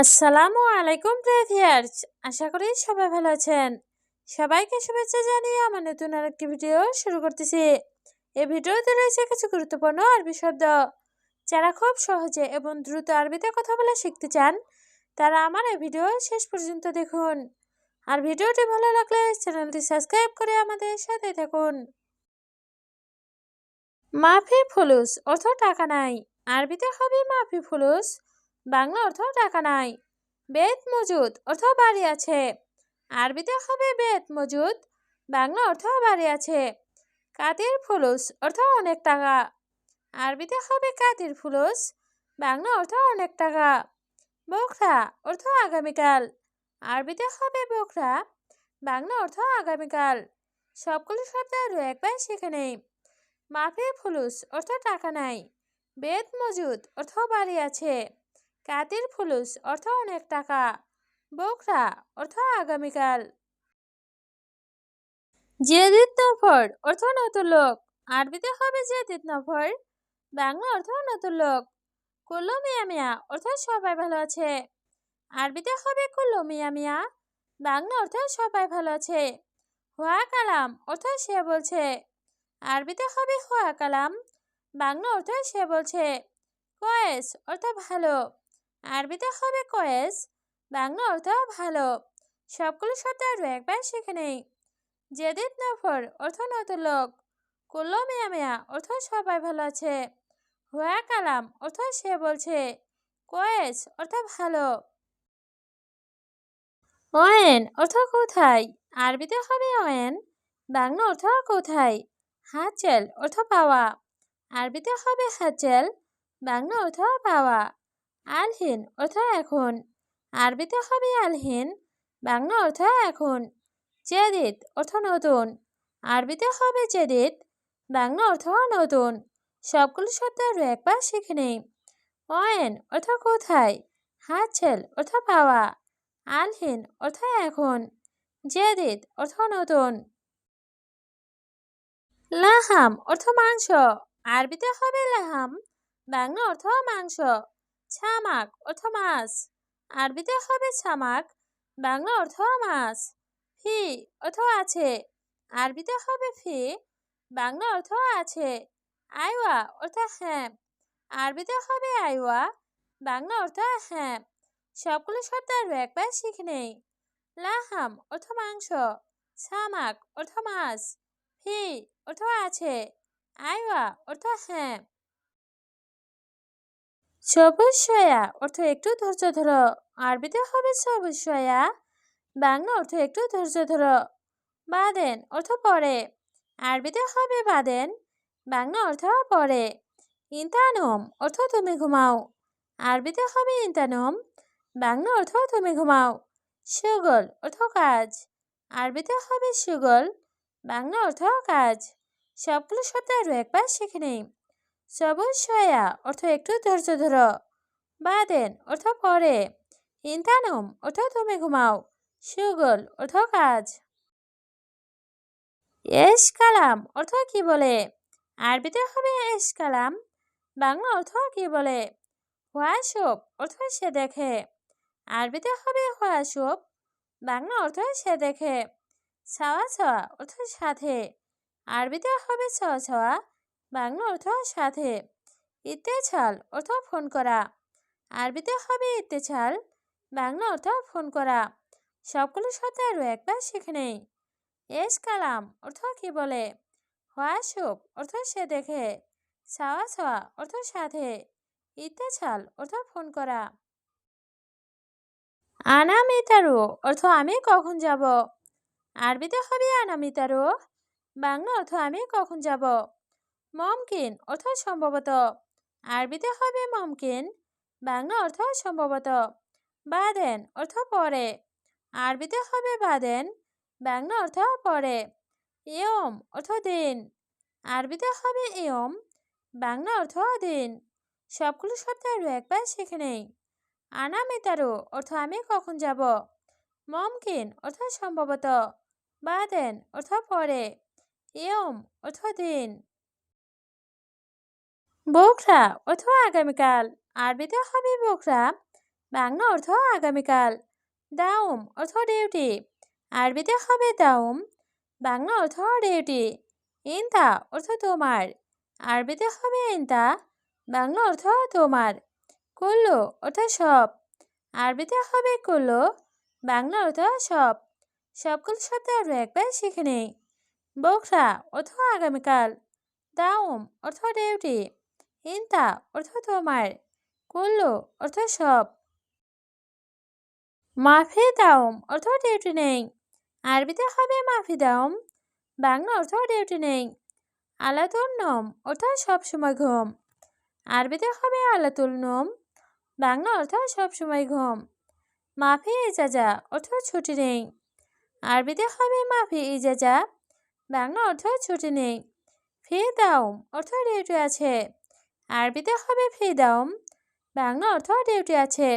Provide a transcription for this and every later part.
আসসালামু আলাইকুম ভিউয়ার্স, আশা করি সবাই ভালো আছেন। সবাইকে শুভেচ্ছা জানিয়ে আমার নতুন আরেকটি ভিডিও শুরু করতেছি। এই ভিডিওতে রয়েছে কিছু গুরুত্বপূর্ণ আরবি শব্দ। যারা খুব সহজে এবং দ্রুত আরবিতে কথা বলা শিখতে চান, তারা আমার এই ভিডিও শেষ পর্যন্ত দেখুন। আর ভিডিওটি ভালো লাগলে চ্যানেলটি সাবস্ক্রাইব করে আমাদের সাথে থাকুন। মাফি ফুলুস অর্থ টাকা নাই। আরবিতে হবে মাফি ফুলুস, বাংলা অর্থ টাকা নাই। বেত মজুদ অর্থ বাড়ি আছে। আরবিতে হবে বেত মজুদ, বাংলা অর্থ বাড়ি আছে। কাতির ফুলুস অর্থ অনেক টাকা। আরবিতে হবে কাতির ফুলুস, বাংলা অর্থ অনেক টাকা। বোখরা অর্থ আগামীকাল। আরবিতে হবে বোখরা, বাংলা অর্থ আগামীকাল। সবগুলো শব্দ আরও একবার শিখে নেই। মাফি ফুলুস অর্থ টাকা নাই। বেত মজুদ অর্থ বাড়ি আছে। কাতির ফুলুস অর্থ অনেক টাকা। বোখরা অর্থ আগামীকাল। জেদিদ নফর অর্থ নতুন লোক। আরবিতে হবে জেদিদ নফর, বাংলা অর্থ নতুন লোক। কুল্লু মিয়া মিয়া অর্থ সবাই ভালো আছে। আরবিতে হবে কুল্লু মিয়া মিয়া, বাংলা অর্থ সবাই ভালো আছে। হুয়া কালাম অর্থ সে বলছে। আরবিতে হবে হুয়া কালাম, বাংলা অর্থ সে বলছে। কয়েস অর্থ ভালো। আরবিতে হবে কয়েস, বাংলা অর্থ ভালো। সবগুলো শব্দ আরও একবার শিখে নেই। জেদিদ নফর অর্থ নতুন লোক। কুল্লু মিয়া মিয়া অর্থ সবাই ভালো আছে। হুয়া কালাম অর্থ সে বলছে। কয়েস অর্থ ভালো। ওয়েন অর্থ কোথায়। আরবিতে হবে ওয়েন, বাংলা অর্থ কোথায়। হাচেল অর্থ পাওয়া। আরবিতে হবে হাচেল, বাংলা অর্থ পাওয়া। আলহিন অর্থ এখন। আরবিতে হবে আলহিন, বাংলা অর্থ এখন। জেদিদ অর্থ নতুন। আরবিতে হবে জেদিদ, বাংলা অর্থ নতুন। সবগুলো শব্দ আরও একবার শিখে নেই। ওয়েন অর্থ কোথায়। হাচেল অর্থ পাওয়া। আলহিন অর্থ এখন। জেদিদ অর্থ নতুন। লাহাম অর্থ মাংস। আরবিতে হবে লাহাম, বাংলা অর্থ মাংস। ছামাক অর্থ মাছ। আরবিতে হবে ছামাক, বাংলা অর্থ মাছ। ফি অর্থ আছে। আরবিতে হবে ফি, বাংলা অর্থ আছে। আইওয়া অর্থ হ্যাঁ। আরবিতে হবে আইওয়া, বাংলা অর্থ হ্যাঁ। সবগুলো শব্দ আরও একবার শিখে নেই। লাহাম অর্থ মাংস, ছামাক অর্থ মাছ, ফি অর্থ আছে, আইওয়া অর্থ হ্যাঁ। সবুজ সয়া অর্থ একটু ধৈর্য ধরো। আরবিতে হবে সবুজ সয়া, বাংলা অর্থ একটু ধৈর্য ধরো। বাদেন অর্থ পরে। আরবিতে হবে বাদেন, বাংলা অর্থ পরে। ইন্তানম অর্থ তুমি ঘুমাও। আরবিতে হবে ইন্তানম, বাংলা অর্থ তুমি ঘুমাও। সুগল অর্থ কাজ। আরবিতে হবে সুগল, বাংলা অর্থ কাজ। সবগুলো শব্দ আরও একবার শিখে নেই। সবুজ সয়া অর্থ একটু ধৈর্য ধরো। বাদেন অর্থ পরে। ইন্তানম অর্থ তুমি ঘুমাও। সুগল অর্থ কাজ। এশ কালাম অর্থ কি বলে। আরবিতে হবে এশ কালাম, বাংলা অর্থ কি বলে। হোয়াশোপ অর্থ সে দেখে। আরবিতে হবে হোয়াশোপ, বাংলা অর্থ সে দেখে। ছাওয়া ছাওয়া অর্থ সাথে। আরবিতে হবে ছাওয়া ছাওয়া, বাংলা অর্থ সাথে। ইত্তেছাল অর্থ ফোন করা। আরবিতে হবে ইত্তেছাল, বাংলা অর্থ ফোন করা। সবগুলো শব্দ আরও একবার শিখে নেই। এস কালাম অর্থ কি বলে। হোয়াশোপ অর্থ সে দেখে। ছাওয়া ছাওয়া অর্থ সাথে। ইত্তেছাল অর্থ ফোন করা। আনামিতারু অর্থ আমি কখন যাব। আরবিতে হবে আনামিতারু, বাংলা অর্থ আমি কখন যাব। মমকিন অর্থ সম্ভবত। আরবিতে হবে মমকিন, বাংলা অর্থ সম্ভবত। বাদেন অর্থ পরে। আরবিতে হবে বাদেন, বাংলা অর্থ পরে। ইয়ম অর্থ দিন। আরবিতে হবে ইয়ম, বাংলা অর্থ দিন। সবগুলো শব্দ আরও একবার শিখে নেই। আনামিতারু অর্থ আমি কখন যাব। মমকিন অর্থ সম্ভবত। বাদেন অর্থ পরে। ইয়ম অর্থ দিন। বোখরা অর্থ আগামীকাল। আরবিতে হবে বোখরা, বাংলা অর্থ আগামীকাল। দাউম অর্থ ডিউটি, আরবিতে হবে দাউম, বাংলা অর্থ ডিউটি। ইনতা অর্থ তোমার, আরবিতে হবে ইনতা, বাংলা অর্থ তোমার। কুল্লু অর্থ সব, আরবিতে হবে কুল্লু, বাংলা অর্থ সব। সবগুলো শব্দ আরও একবার শিখে নেই। বকরা অর্থ আগামীকাল, দাউম অর্থ ডিউটি, ইনতা অর্থ তোমার, কুল্লু অর্থ সব। মাফি দাউম অর্থ ডিউটি নেই, আরবিতে হবে মাফি দাউম, বাংলা অর্থ ডিউটি নেই। আলাতুল নম অর্থ সবসময় ঘুম, আরবিতে হবে আলাতুল নম, বাংলা অর্থ সবসময় ঘুম। মাফি ইজাজা অর্থ ছুটি নেই, আরবিতে হবে মাফি ইজাজা, বাংলা অর্থ ছুটি নেই। ফি দাউম অর্থ ডিউটি আছে, আরবিতে হবে ফি দাউম, বাংলা অর্থ ডিউটি আছে।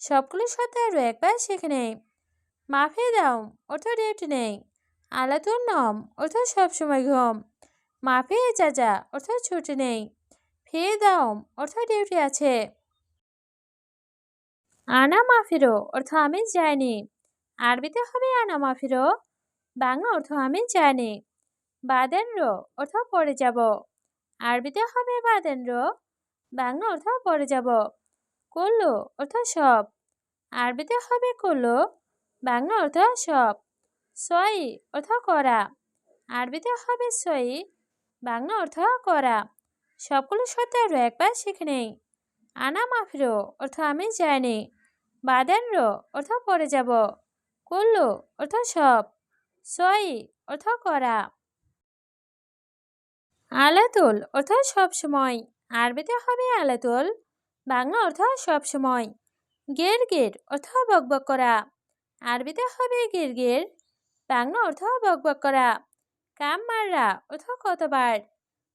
সবগুলো শব্দ আরও একবার শিখে নেই। মাফি দাউম অর্থ ডিউটি নেই, আলাতুল নম অর্থ সবসময় ঘুম, মাফি ইজাজা অর্থ ছুটি নেই, ফি দাউম অর্থ ডিউটি আছে। আনা মাফিরো অর্থ আমি যাইনি, আরবিতে হবে আনা মাফিরো, বাংলা অর্থ আমি যাইনি। বাদেন রো অর্থ পড়ে যাব, আরবিতে হবে বাদেন রো, বাংলা অর্থ পড়ে যাব। কুল্লু অর্থ সব, আরবিতে হবে কুল্লু, বাংলা অর্থ সব। সই অর্থ করা, আরবিতে হবে সই, বাংলা অর্থ করা। সবগুলো শব্দ আরও একবার শিখে নেই। আনা মাফিরো অর্থ আমি যাইনি, বাদেন রো অর্থ পড়ে যাব, কুল্লু অর্থ সব, সই অর্থ করা। আলাতুল অর্থ সবসময়, আরবিতে হবে আলাতুল, বাংলা অর্থ সবসময়। গের গের অর্থ বকবক করা, আরবিতে হবে গের গের, বাংলা অর্থ বকবক করা। কাম মাররা অর্থ কতবার,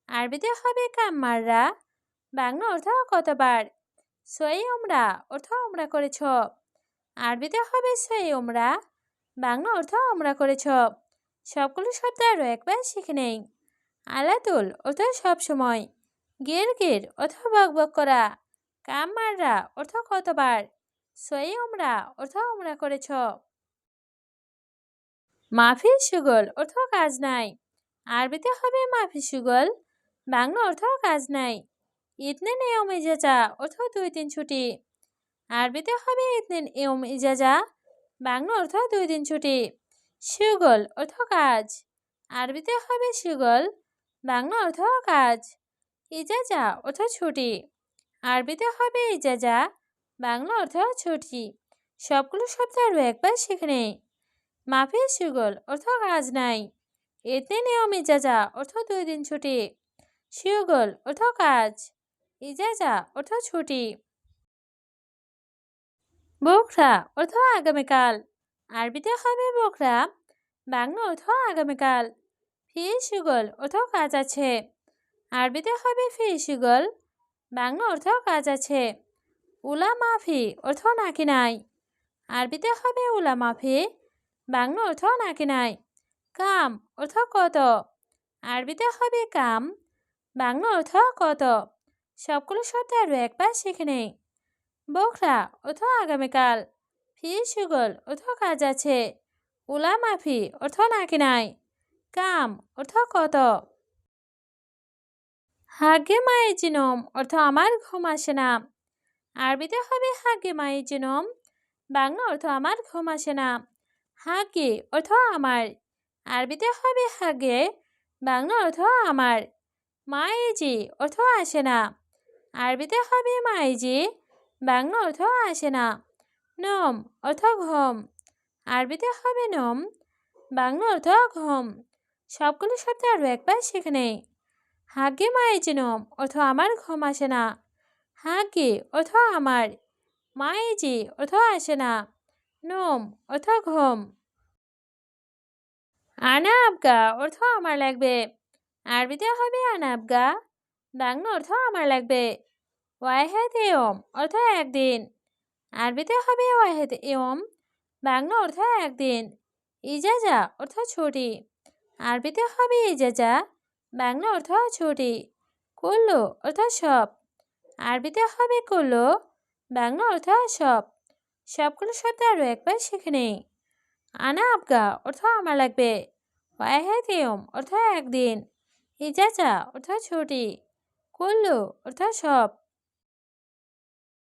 আরবিতে হবে কাম মাররা, বাংলা অর্থ কতবার। সই উমরা অর্থ উমরা করেছ, আরবিতে হবে সই উমরা, বাংলা অর্থ উমরা করেছ। সবগুলো শব্দ আরও একবার শিখে নেই। আলাতুল অর্থ সবসময়, গের গের অর্থ বকবক করা, কাম মাররা অর্থ কতবার, সই উমরা অর্থ উমরা করেছ। মাফি সুগল অর্থ কাজ নাই, আরবিতে হবে মাফি সুগল, বাংলা অর্থ কাজ নাই। ইতনে নিয়ম ইজাজা অর্থ 2 দিন ছুটি, আরবিতে হবে ইতনে নিয়ম ইজাজা, বাংলা অর্থ 2 দিন ছুটি। সুগল অর্থ কাজ, আরবিতে হবে সুগল, বাংলা অর্থ কাজ। ইজাজা অর্থ ছুটি, আরবিতে হবে ইজাজা, বাংলা অর্থ ছুটি। সবগুলো শব্দ আরও একবার শিখে নেই। মাফি সুগল অর্থ কাজ নাই, ইতনে নিয়ম ইজাজা অর্থ 2 দিন ছুটি, সুগল অর্থ কাজ, ইজাজা অর্থ ছুটি। বকরা অর্থ আগামীকাল, আরবিতে হবে বকরা, বাংলা অর্থ আগামীকাল। ফি সুগল অর্থ কাজ আছে, আরবিতে হবে ফি সুগল, বাংলা অর্থ কাজ আছে। উলা মাফি অর্থ নাকি নাই, আরবিতে হবে উলা মাফি, বাংলা অর্থ নাকি নাই। কাম অর্থ কত, আরবিতে হবে কাম, বাংলা অর্থ কত। সবগুলো শব্দ আরও একবার শিখে নেই। বকরা অর্থ আগামীকাল, ফি সুগল অর্থ কাজ আছে, উলা মাফি অর্থ নাকি নাই, কাম অর্থ কত। হাগে মায়ে জিনম অর্থ আমার ঘুম আসে না, আরবিতে হবে হাগে মায়ে জিনম, বাংলা অর্থ আমার ঘুম আসে না। হাগে অর্থ আমার, আরবিতে হবে হাগে, বাংলা অর্থ আমার। মায়েজি অর্থ আসে না, আরবিতে হবে মায়েজি, বাংলা অর্থ আসে না। নম অর্থ ঘুম, আরবিতে হবে নম, বাংলা অর্থ ঘুম। সবগুলো শব্দ আরও একবার শিখে নেই। হাগে মায়েজি নম অর্থ আমার ঘুম আসে না, হাগে অর্থ আমার, মায়েজি অর্থ আসে না, নম অর্থ ঘুম। আনা আবগা অর্থ আমার লাগবে, আরবিতে হবে আনা আবগা, বাংলা অর্থ আমার লাগবে। ওয়াহেদ ইয়ম অর্থ একদিন, আরবিতে হবে ওয়াহেদ ইয়ম, বাংলা অর্থ একদিন। ইজাজা অর্থ ছুটি, আরবিতে হবে ইজাজা, বাংলা অর্থ ছুটি। কুল্লু অর্থ সব, আরবিতে হবে কুল্লু, বাংলা অর্থ সব। সবগুলো শব্দ আরও একবার শিখে নেই। আনা আবগা অর্থ আমার লাগবে। ওয়াইহাইতিয়ম অর্থ একদিন। ইজাজা অর্থ ছুটি। কুল্লু অর্থ সব।